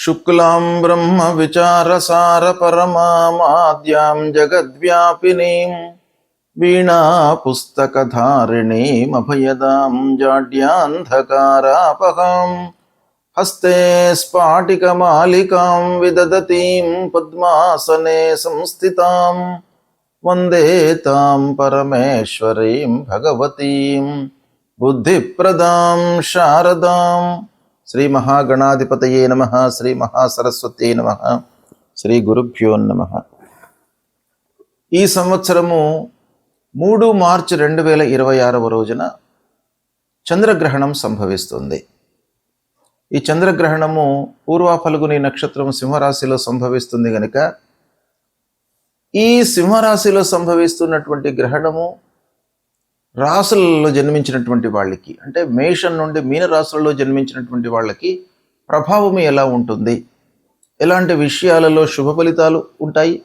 శుక్లాం బ్రహ్మ విచారసార పరమాద్యాం జగద్వ్యాపినీం వీణా పుస్తకధారిణీం అభయదాం జాడ్యాంధకారాపహాం హస్తే స్ఫాటికమాలికాం విదదతీం పద్మాసనే సంస్థితాం వందే తాం పరమేశ్వరీం భగవతీం బుద్ధిప్రదాం శారదాం. శ్రీ మహాగణాధిపతయే నమః. శ్రీ మహాసరస్వత్యై నమః. శ్రీ గురుభ్యో నమః. ఈ సంవత్సరము 3 మార్చి 2026 రోజున చంద్రగ్రహణం సంభవిస్తుంది. ఈ చంద్రగ్రహణము పూర్వ ఫల్గుని నక్షత్రం సింహరాశిలో సంభవిస్తుంది గనుక ఈ సింహరాశిలో సంభవిస్తున్నటువంటి గ్రహణము రాశులలో జన్మించినటువంటి వాళ్ళకి, అంటే మేషం నుండి మీన రాశులలో జన్మించినటువంటి వాళ్ళకి ప్రభావం ఎలా ఉంటుంది, ఎలాంటి విషయాలలో శుభ ఫలితాలు ఉంటాయి,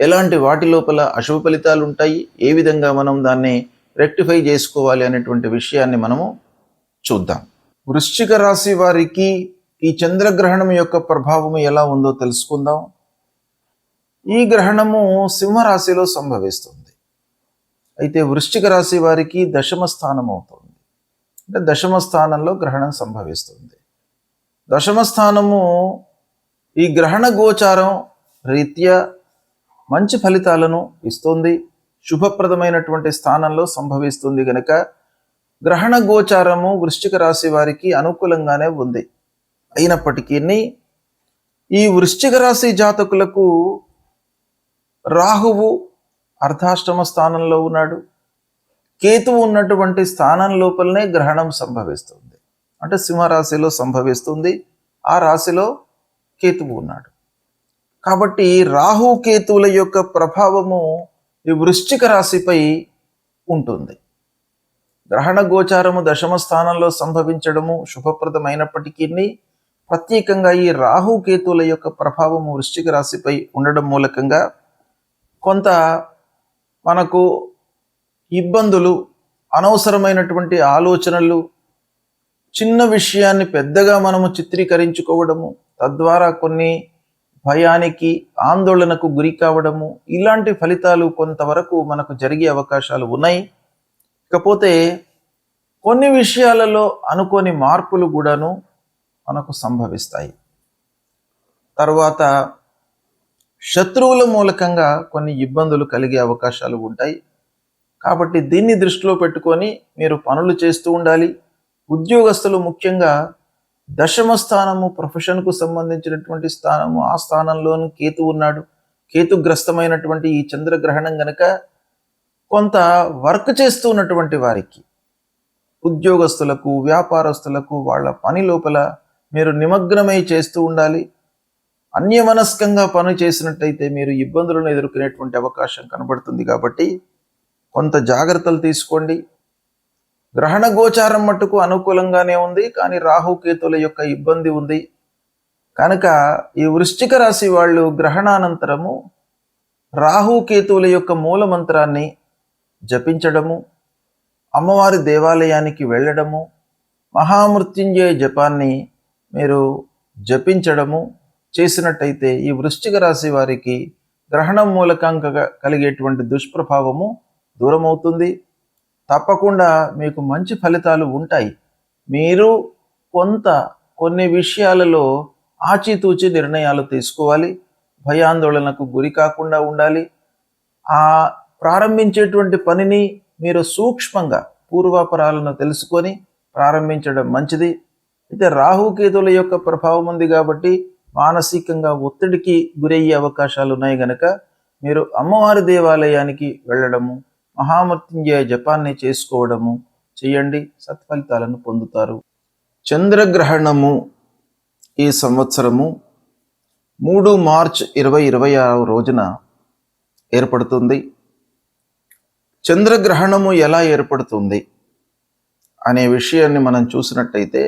ఎలాంటి వాటి లోపల అశుభ ఫలితాలు ఉంటాయి, ఏ విధంగా మనం దాన్ని రెక్టిఫై చేసుకోవాలి అనేటువంటి విషయాన్ని మనము చూద్దాం. వృశ్చిక రాశి వారికి ఈ చంద్రగ్రహణం యొక్క ప్రభావం ఎలా ఉందో తెలుసుకుందాం. ఈ గ్రహణము సింహరాశిలో సంభవిస్తుంది. అయితే వృశ్చిక రాశి వారికి దశమ స్థానం అవుతుంది. అంటే దశమ స్థానంలో గ్రహణం సంభవిస్తుంది. దశమ స్థానము ఈ గ్రహణ గోచారం రీత్యా మంచి ఫలితాలను ఇస్తుంది. శుభప్రదమైనటువంటి స్థానంలో సంభవిస్తుంది గనుక గ్రహణ గోచారము వృశ్చిక రాశి వారికి అనుకూలంగానే ఉంది. అయినప్పటికీ ఈ వృశ్చిక రాశి జాతకులకు రాహువు అర్ధాష్టమ స్థానంలో ఉన్నాడు. కేతువు ఉన్నటువంటి స్థానం లోపలనే గ్రహణం సంభవిస్తుంది. అంటే సింహరాశిలో సంభవిస్తుంది. ఆ రాశిలో కేతువు ఉన్నాడు. కాబట్టి రాహు కేతువుల యొక్క ప్రభావము ఈ వృశ్చిక రాశిపై ఉంటుంది. గ్రహణ గోచారము దశమ స్థానంలో సంభవించడము శుభప్రదమైనప్పటికీ ప్రత్యేకంగా ఈ రాహు కేతువుల యొక్క ప్రభావము వృశ్చిక రాశిపై ఉండడం మూలకంగా కొంత మనకు ఇబ్బందులు, అనవసరమైనటువంటి ఆలోచనలు, చిన్న విషయాన్ని పెద్దగా మనము చిత్రీకరించుకోవడము, తద్వారా కొన్ని భయానికి, ఆందోళనకు గురి కావడము, ఇలాంటి ఫలితాలు కొంతవరకు మనకు జరిగే అవకాశాలు ఉన్నాయి. ఇకపోతే కొన్ని విషయాలలో అనుకోని మార్పులు కూడాను మనకు సంభవిస్తాయి. తర్వాత శత్రువుల మూలకంగా కొన్ని ఇబ్బందులు కలిగే అవకాశాలు ఉంటాయి. కాబట్టి దీన్ని దృష్టిలో పెట్టుకొని మీరు పనులు చేస్తూ ఉండాలి. ఉద్యోగస్తులు ముఖ్యంగా దశమ స్థానము ప్రొఫెషన్కు సంబంధించినటువంటి స్థానము, ఆ స్థానంలోనూ కేతు ఉన్నాడు. కేతుగ్రస్తమైనటువంటి ఈ చంద్రగ్రహణం గనక కొంత వర్క్ చేస్తూ ఉన్నటువంటి వారికి, ఉద్యోగస్తులకు, వ్యాపారస్తులకు వాళ్ళ పని లోపల మీరు నిమగ్నమై చేస్తూ ఉండాలి. అన్యమనస్కంగా పని చేసినట్టయితే మీరు ఇబ్బందులను ఎదుర్కొనేటువంటి అవకాశం కనబడుతుంది. కాబట్టి కొంత జాగ్రత్తలు తీసుకోండి. గ్రహణ గోచారం మట్టుకు అనుకూలంగానే ఉంది, కానీ రాహుకేతుల యొక్క ఇబ్బంది ఉంది. కనుక ఈ వృశ్చిక రాశి వాళ్ళు గ్రహణానంతరము రాహుకేతువుల యొక్క మూల మంత్రాన్ని జపించడము, అమ్మవారి దేవాలయానికి వెళ్ళడము, మహామృత్యుంజయ జపాన్ని మీరు జపించడము చేసినట్టయితే ఈ వృశ్చిక రాశి వారికి గ్రహణం మూలకంగా కలిగేటువంటి దుష్ప్రభావము దూరమవుతుంది. తప్పకుండా మీకు మంచి ఫలితాలు ఉంటాయి. మీరు కొన్ని విషయాలలో ఆచితూచి నిర్ణయాలు తీసుకోవాలి. భయాందోళనకు గురి కాకుండా ఉండాలి. ఆ ప్రారంభించేటువంటి పనిని మీరు సూక్ష్మంగా పూర్వాపరాలను తెలుసుకొని ప్రారంభించడం మంచిది. అయితే రాహుకేతుల యొక్క ప్రభావం ఉంది కాబట్టి మానసికంగా ఒత్తిడికి గురయ్యే అవకాశాలు ఉన్నాయి గనక మీరు అమ్మవారి దేవాలయానికి వెళ్ళడము, మహామృత్యుంజయ జపాన్ని చేసుకోవడము చేయండి. సత్ఫలితాలను పొందుతారు. చంద్రగ్రహణము ఈ సంవత్సరము 3 మార్చి 2026 రోజున ఏర్పడుతుంది. చంద్రగ్రహణము ఎలా ఏర్పడుతుంది అనే విషయాన్ని మనం చూసినట్టయితే,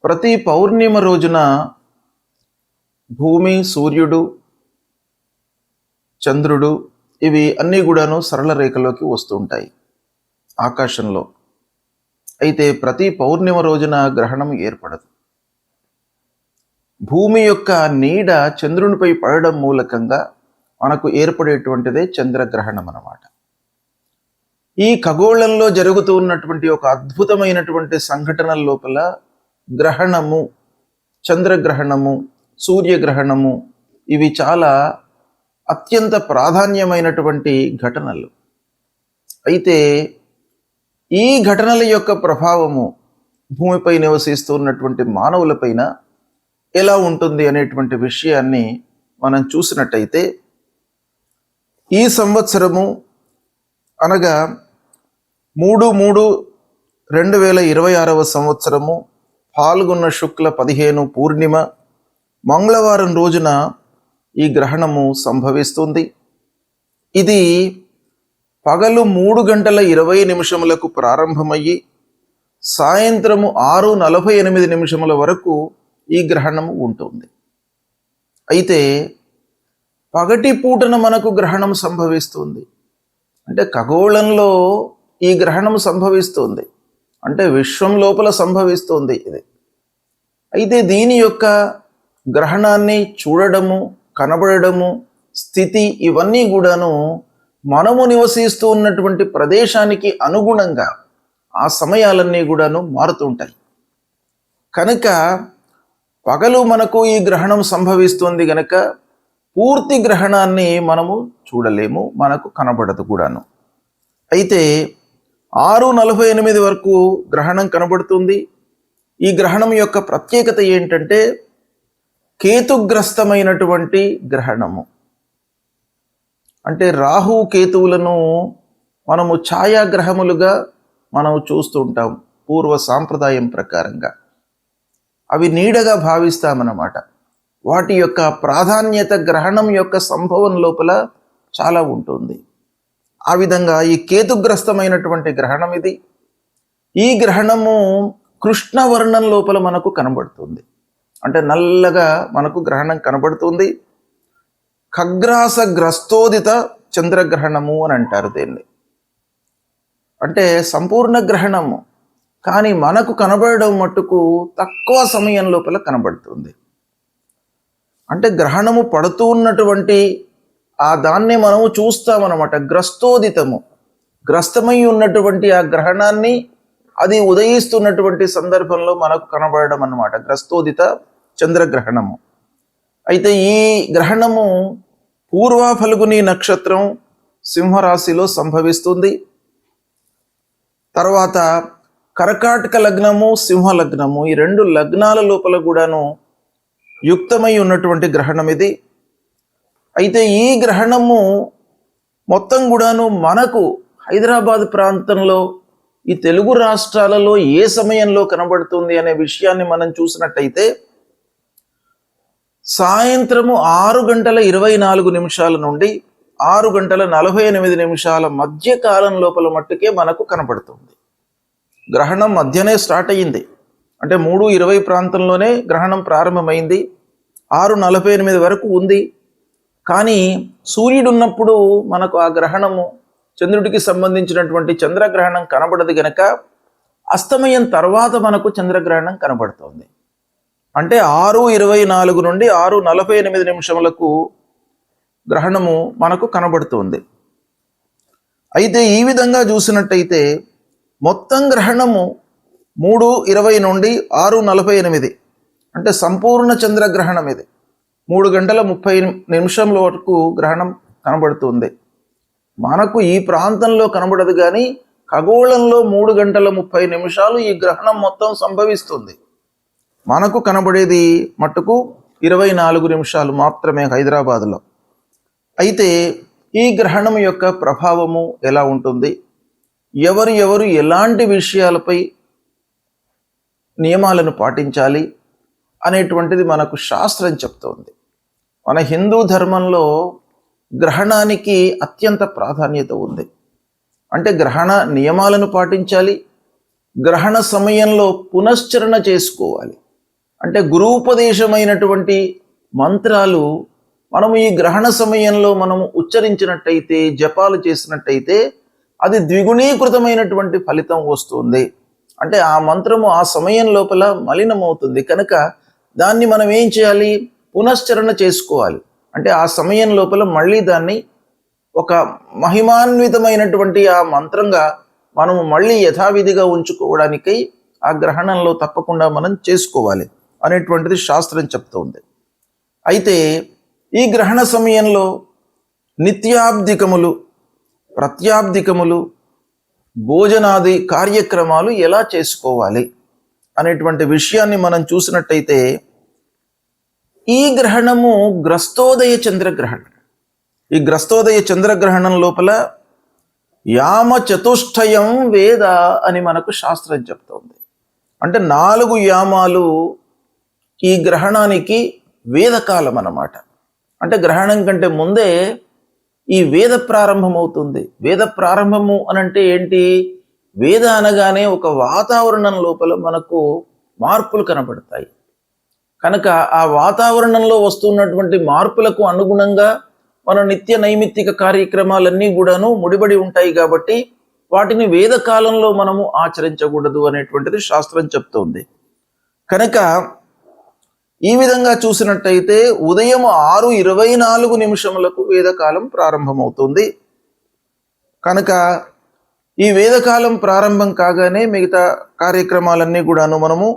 ప్రతి పౌర్ణిమ రోజున భూమి, సూర్యుడు, చంద్రుడు ఇవి అన్నీ కూడాను సరళ రేఖలోకి వస్తూ ఉంటాయి ఆకాశంలో. అయితే ప్రతి పౌర్ణిమ రోజున గ్రహణం ఏర్పడదు. భూమి యొక్క నీడ చంద్రునిపై పడడం మూలకంగా మనకు ఏర్పడేటువంటిదే చంద్రగ్రహణం అన్నమాట. ఈ ఖగోళంలో జరుగుతూ ఉన్నటువంటి ఒక అద్భుతమైనటువంటి సంఘటనల లోపల గ్రహణము, చంద్రగ్రహణము, సూర్యగ్రహణము ఇవి చాలా అత్యంత ప్రాధాన్యమైనటువంటి ఘటనలు. అయితే ఈ ఘటనల యొక్క ప్రభావము భూమిపై నివసిస్తున్నటువంటి మానవులపైన ఎలా ఉంటుంది అనేటువంటి విషయాన్ని మనం చూసినట్టయితే, ఈ సంవత్సరము అనగా 3/3/2026 సంవత్సరము పాల్గొన్న శుక్ల 15 పూర్ణిమ మంగళవారం రోజున ఈ గ్రహణము సంభవిస్తుంది. ఇది పగలు 3:20 ప్రారంభమయ్యి సాయంత్రము 6:48 వరకు ఈ గ్రహణము ఉంటుంది. అయితే పగటి పూటన మనకు గ్రహణం సంభవిస్తుంది. అంటే ఖగోళంలో ఈ గ్రహణం సంభవిస్తుంది, అంటే విశ్వం లోపల సంభవిస్తుంది ఇది. అయితే దీని యొక్క గ్రహణాన్ని చూడడము, కనబడము, స్థితి ఇవన్నీ కూడాను మనము నివసిస్తూ ఉన్నటువంటి ప్రదేశానికి అనుగుణంగా ఆ సమయాలన్నీ కూడాను మారుతుంటాయి. కనుక పగలు మనకు ఈ గ్రహణం సంభవిస్తుంది గనక పూర్తి గ్రహణాన్ని మనము చూడలేము, మనకు కనబడదు కూడాను. అయితే 6:48 వరకు గ్రహణం కనబడుతుంది. ఈ గ్రహణం యొక్క ప్రత్యేకత ఏంటంటే కేతుగ్రస్తమైనటువంటి గ్రహణము. అంటే రాహు కేతువులను మనము ఛాయాగ్రహములుగా మనము చూస్తూ ఉంటాం పూర్వ సాంప్రదాయం ప్రకారంగా. అవి నీడగా భావిస్తామన్నమాట. వాటి యొక్క ప్రాధాన్యత గ్రహణం యొక్క సంభవం లోపల చాలా ఉంటుంది. ఆ విధంగా ఈ కేతుగ్రస్తమైనటువంటి గ్రహణం ఇది. ఈ గ్రహణము కృష్ణవర్ణం లోపల మనకు కనబడుతుంది. అంటే నల్లగా మనకు గ్రహణం కనబడుతుంది. ఖగ్రాస గ్రస్తోదిత చంద్రగ్రహణము అని అంటారు దీన్ని. అంటే సంపూర్ణ గ్రహణము, కానీ మనకు కనబడడం మట్టుకు తక్కువ సమయం లోపల కనబడుతుంది. అంటే గ్రహణము పడుతూ ఉన్నటువంటి ఆ దాన్ని మనము చూస్తామన్నమాట. గ్రస్తోదితము, గ్రస్తమై ఉన్నటువంటి ఆ గ్రహణాన్ని అది ఉదయిస్తున్నటువంటి సందర్భంలో మనకు కనబడడం అన్నమాట, గ్రస్తోదిత చంద్రగ్రహణము. అయితే ఈ గ్రహణము పూర్వ ఫల్గుని నక్షత్రం సింహరాశిలో సంభవిస్తుంది. తర్వాత కర్కాటక లగ్నము, సింహ లగ్నము, ఈ 2 లగ్నాల లోపల కూడాను యుక్తమై ఉన్నటువంటి గ్రహణం ఇది. అయితే ఈ గ్రహణము మొత్తం కూడాను మనకు హైదరాబాద్ ప్రాంతంలో ఈ తెలుగు రాష్ట్రాలలో ఏ సమయంలో కనబడుతుంది అనే విషయాన్ని మనం చూసినట్టయితే సాయంత్రము 6:24 నుండి 6:48 మధ్య కాలం లోపల మట్టుకే మనకు కనబడుతుంది. గ్రహణం మధ్యనే స్టార్ట్ అయ్యింది. అంటే 3:20 ప్రాంతంలోనే గ్రహణం ప్రారంభమైంది, 6:48 వరకు ఉంది. కానీ సూర్యుడు ఉన్నప్పుడు మనకు ఆ గ్రహణము, చంద్రుడికి సంబంధించినటువంటి చంద్రగ్రహణం కనబడదు గనక అస్తమయం తర్వాత మనకు చంద్రగ్రహణం కనబడుతుంది. అంటే 6:24 నుండి 6:48 గ్రహణము మనకు కనబడుతుంది. అయితే ఈ విధంగా చూసినట్టయితే మొత్తం గ్రహణము 3:20 నుండి 6:48, అంటే సంపూర్ణ చంద్రగ్రహణం ఇది. 3:30 వరకు గ్రహణం కనబడుతుంది. మనకు ఈ ప్రాంతంలో కనబడదు, కానీ ఖగోళంలో 3:30 ఈ గ్రహణం మొత్తం సంభవిస్తుంది. మనకు కనబడేది మట్టుకు 24 నిమిషాలు మాత్రమే హైదరాబాదులో. అయితే ఈ గ్రహణం యొక్క ప్రభావము ఎలా ఉంటుంది, ఎవరు ఎలాంటి విషయాలపై నియమాలను పాటించాలి అనేటువంటిది మనకు శాస్త్రం చెప్తోంది. మన హిందూ ధర్మంలో గ్రహణానికి అత్యంత ప్రాధాన్యత ఉంది. అంటే గ్రహణ నియమాలను పాటించాలి, గ్రహణ సమయంలో పునశ్చరణ చేసుకోవాలి. అంటే గురూపదేశమైనటువంటి మంత్రాలు మనము ఈ గ్రహణ సమయంలో మనము ఉచ్చరించినట్టయితే, జపాలు చేసినట్టయితే అది ద్విగుణీకృతమైనటువంటి ఫలితం వస్తుంది. అంటే ఆ మంత్రము ఆ సమయం లోపల మలినమవుతుంది. కనుక దాన్ని మనం ఏం చేయాలి? పునశ్చరణ చేసుకోవాలి. అంటే ఆ సమయం లోపల మళ్ళీ దాన్ని ఒక మహిమాన్వితమైనటువంటి ఆ మంత్రంగా మనము మళ్ళీ యథావిధిగా ఉంచుకోవడానికై ఆ గ్రహణంలో తప్పకుండా మనం చేసుకోవాలి అనేటువంటిది శాస్త్రం చెప్తోంది. అయితే ఈ గ్రహణ సమయంలో నిత్యాబ్దికములు, ప్రత్యాబ్దికములు, భోజనాది కార్యక్రమాలు ఎలా చేసుకోవాలి అనేటువంటి విషయాన్ని మనం చూసినట్టయితే, ఈ గ్రహణము గ్రస్తోదయ చంద్రగ్రహణం. ఈ గ్రస్తోదయ చంద్రగ్రహణం లోపల యామ చతుష్టయం వేద అని మనకు శాస్త్రం చెప్తోంది. అంటే 4 యామాలు ఈ గ్రహణానికి వేదకాలం అన్నమాట. అంటే గ్రహణం కంటే ముందే ఈ వేద ప్రారంభమవుతుంది. వేద ప్రారంభము అనంటే ఏంటి? వేద అనగానే ఒక వాతావరణం లోపల మనకు మార్పులు కనబడతాయి. కనుక ఆ వాతావరణంలో వస్తున్నటువంటి మార్పులకు అనుగుణంగా మన నిత్య నైమిత్తిక కార్యక్రమాలన్నీ కూడాను ముడిపడి ఉంటాయి. కాబట్టి వాటిని వేదకాలంలో మనము ఆచరించకూడదు అనేటువంటిది శాస్త్రం చెప్తోంది. కనుక ఈ విధంగా చూసినట్టయితే ఉదయం 6:24 వేదకాలం ప్రారంభమవుతుంది. కనుక ఈ వేదకాలం ప్రారంభం కాగానే మిగతా కార్యక్రమాలన్నీ కూడాను మనము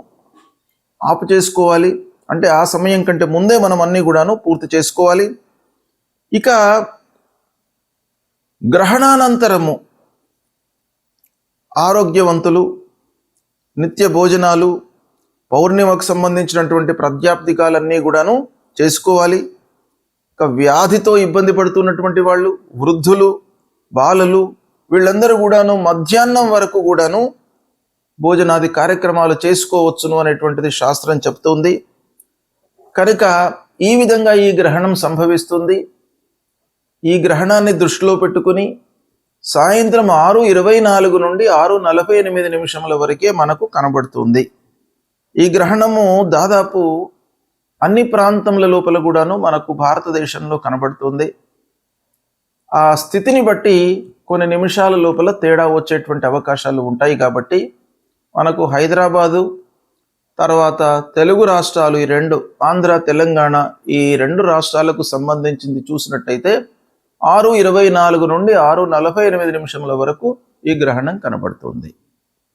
ఆపు చేసుకోవాలి. అంటే ఆ సమయం కంటే ముందే మనం అన్నీ కూడాను పూర్తి చేసుకోవాలి. ఇక గ్రహణానంతరము ఆరోగ్యవంతులు, నిత్య భోజనాలు, పౌర్ణిమకు సంబంధించినటువంటి ప్రత్యాప్తికాలన్నీ కూడాను చేసుకోవాలి. ఇక వ్యాధితో ఇబ్బంది పడుతున్నటువంటి వాళ్ళు, వృద్ధులు, బాలలు, వీళ్ళందరూ కూడాను మధ్యాహ్నం వరకు కూడాను భోజనాది కార్యక్రమాలు చేసుకోవచ్చును అనేటువంటిది శాస్త్రం చెప్తుంది. కనుక ఈ విధంగా ఈ గ్రహణం సంభవిస్తుంది. ఈ గ్రహణాన్ని దృష్టిలో పెట్టుకుని సాయంత్రం 6:24 నుండి 6:48 వరకే మనకు కనబడుతుంది. ఈ గ్రహణము దాదాపు అన్ని ప్రాంతముల లోపల కూడాను మనకు భారతదేశంలో కనబడుతుంది. ఆ స్థితిని బట్టి కొన్ని నిమిషాల లోపల తేడా వచ్చేటువంటి అవకాశాలు ఉంటాయి. కాబట్టి మనకు హైదరాబాదు, తర్వాత తెలుగు రాష్ట్రాలు, ఈ 2 ఆంధ్ర, తెలంగాణ, ఈ 2 రాష్ట్రాలకు సంబంధించింది చూసినట్టయితే 6:24 నుండి 6:48 వరకు ఈ గ్రహణం కనబడుతుంది.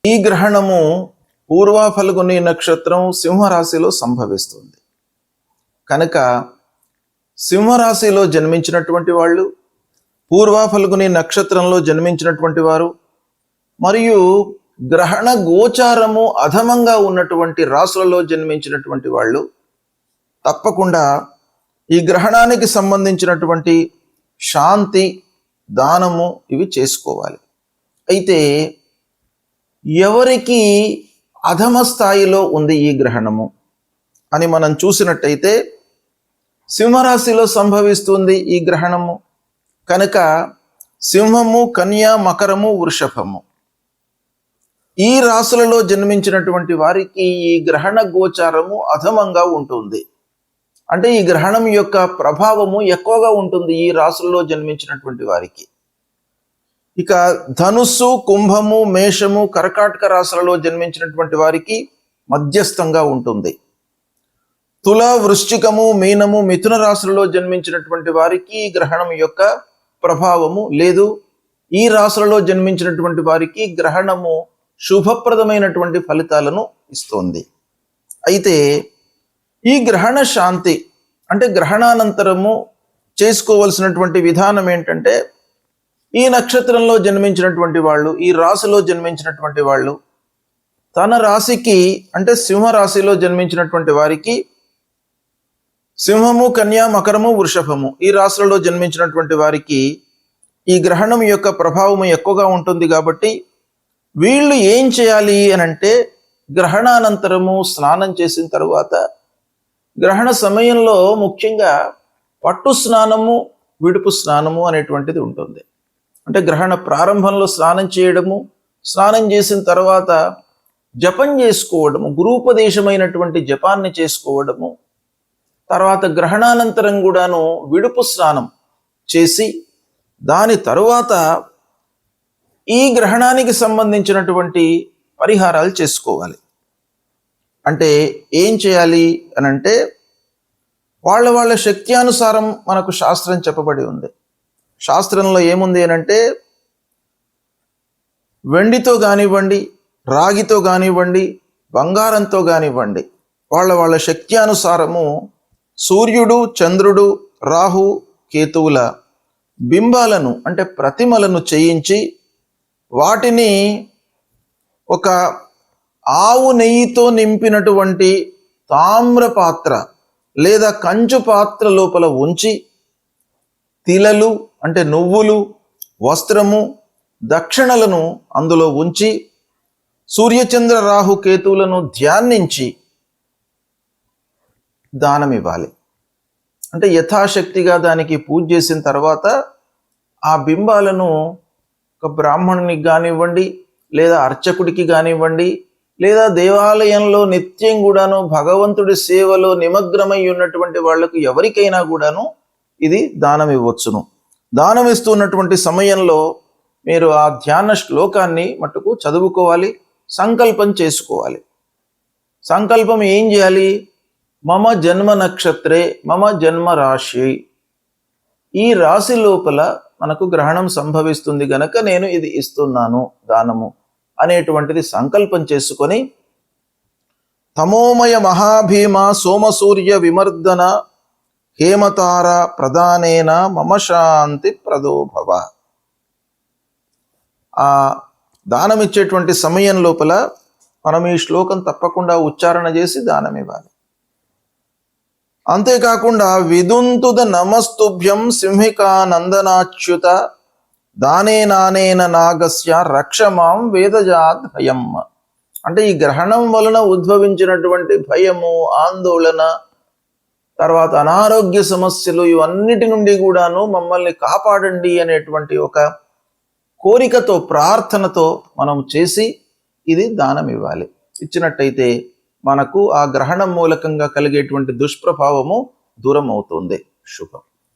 ఈ గ్రహణము పూర్వ ఫల్గుని నక్షత్రం సింహరాశిలో సంభవిస్తుంది. కనుక సింహరాశిలో జన్మించినటువంటి వాళ్ళు, పూర్వ ఫల్గుని నక్షత్రంలో జన్మించినటువంటి వారు, మరియు గ్రహణ గోచారము అధమంగా ఉన్నటువంటి రాశులలో జన్మించినటువంటి వాళ్ళు తప్పకుండా ఈ గ్రహణానికి సంబంధించినటువంటి శాంతి, దానము ఇవి చేసుకోవాలి. అయితే ఎవరికి అధమ స్థాయిలో ఉంది ఈ గ్రహణము అని మనం చూసినట్టయితే, సింహరాశిలో సంభవిస్తుంది ఈ గ్రహణము. కనుక సింహము, కన్య, మకరము, వృషభము, ఈ రాశులలో జన్మించినటువంటి వారికి ఈ గ్రహణ గోచారము అధమంగా ఉంటుంది. అంటే ఈ గ్రహణం యొక్క ప్రభావము ఎక్కువగా ఉంటుంది ఈ రాశుల్లో జన్మించినటువంటి వారికి. ఇక ధనుస్సు, కుంభము, మేషము, కర్కాటక రాశులలో జన్మించినటువంటి వారికి మధ్యస్థంగా ఉంటుంది. తుల, వృశ్చికము, మీనము, మిథున రాశులలో జన్మించినటువంటి వారికి ఈ గ్రహణం యొక్క ప్రభావము లేదు. ఈ రాశులలో జన్మించినటువంటి వారికి గ్రహణము శుభప్రదమైనటువంటి ఫలితాలను ఇస్తోంది. అయితే ఈ గ్రహణ శాంతి అంటే గ్రహణానంతరము చేసుకోవలసినటువంటి విధానం ఏంటంటే, ఈ నక్షత్రంలో జన్మించినటువంటి వాళ్ళు, ఈ రాశిలో జన్మించినటువంటి వాళ్ళు తన రాశికి అంటే సింహరాశిలో జన్మించినటువంటి వారికి సింహము, కన్య, మకరము, వృషభము ఈ రాశులలో జన్మించినటువంటి వారికి ఈ గ్రహణం యొక్క ప్రభావము ఎక్కువగా ఉంటుంది. కాబట్టి వీళ్ళు ఏం చేయాలి అని అంటే, గ్రహణానంతరము స్నానం చేసిన తరువాత గ్రహణ సమయంలో ముఖ్యంగా పట్టు స్నానము, విడుపు స్నానము అనేటువంటిది ఉంటుంది. అంటే గ్రహణ ప్రారంభంలో స్నానం చేయడము, స్నానం చేసిన తర్వాత జపం చేసుకోవడము, గురూపదేశమైనటువంటి జపాన్ని చేసుకోవడము, తర్వాత గ్రహణానంతరం కూడాను విడుపు స్నానం చేసి దాని తరువాత ఈ గ్రహణానికి సంబంధించినటువంటి పరిహారాలు చేసుకోవాలి. అంటే ఏం చేయాలి అని అంటే వాళ్ళ వాళ్ళ శక్త్యానుసారం మనకు శాస్త్రం చెప్పబడి ఉంది. శాస్త్రంలో ఏముంది అని అంటే వెండితో కానివ్వండి, రాగితో కానివ్వండి, బంగారంతో కానివ్వండి, వాళ్ళ వాళ్ళ శక్త్యానుసారము సూర్యుడు, చంద్రుడు, రాహు, కేతువుల బింబాలను అంటే ప్రతిమలను చేయించి వాటిని ఒక ఆవు నెయ్యితో నింపినటువంటి తామ్ర పాత్ర లేదా కంచు పాత్ర లోపల ఉంచి తిలలు అంటే నువ్వులు, వస్త్రము, దక్షిణలను అందులో ఉంచి సూర్యచంద్ర రాహు కేతువులను ధ్యానించి దానం ఇవ్వాలి. అంటే యథాశక్తిగా దానికి పూజ చేసిన తర్వాత ఆ బింబాలను ఒక బ్రాహ్మణునికి కానివ్వండి, లేదా అర్చకుడికి కానివ్వండి, లేదా దేవాలయంలో నిత్యం కూడాను భగవంతుడి సేవలో నిమగ్నమై ఉన్నటువంటి వాళ్లకు ఎవరికైనా కూడాను ఇది దానం ఇవ్వచ్చును. దానం ఇస్తున్నటువంటి సమయంలో మీరు ఆ ధ్యాన శ్లోకాన్ని మట్టుకు చదువుకోవాలి, సంకల్పం చేసుకోవాలి. సంకల్పం ఏం చేయాలి? మమ జన్మ నక్షత్రే మమ జన్మ రాశి, ఈ రాశి లోపల మనకు గ్రహణం సంభవిస్తుంది గనక నేను ఇది ఇస్తున్నాను దానము అనేటువంటిది సంకల్పం చేసుకొని తమోమయ మహాభీమ సోమసూర్య విమర్దన హేమతార ప్రధానేన మమ శాంతి ప్రదోభవ. ఆ దానం ఇచ్చేటువంటి సమయం లోపల మనం ఈ శ్లోకం తప్పకుండా ఉచ్చారణ చేసి దానం ఇవ్వాలి. అంతేకాకుండా విదుంతుద నమస్తుభ్యం సింహికా నందనాచ్యుత దానే నానేన నాగస్య రక్షమాం వేదజాత్ భయం. అంటే ఈ గ్రహణం వలన ఉద్భవించినటువంటి భయము, ఆందోళన, తర్వాత అనారోగ్య సమస్యలు, ఇవన్నిటి నుండి కూడాను మమ్మల్ని కాపాడండి అనేటువంటి ఒక కోరికతో, ప్రార్థనతో మనం చేసి ఇది దానం ఇవ్వాలి. ఇచ్చినట్టయితే మనకు ఆ గ్రహణం మూలకంగా కలిగేటువంటి దుష్ప్రభావము దూరం అవుతుంది. శుభం.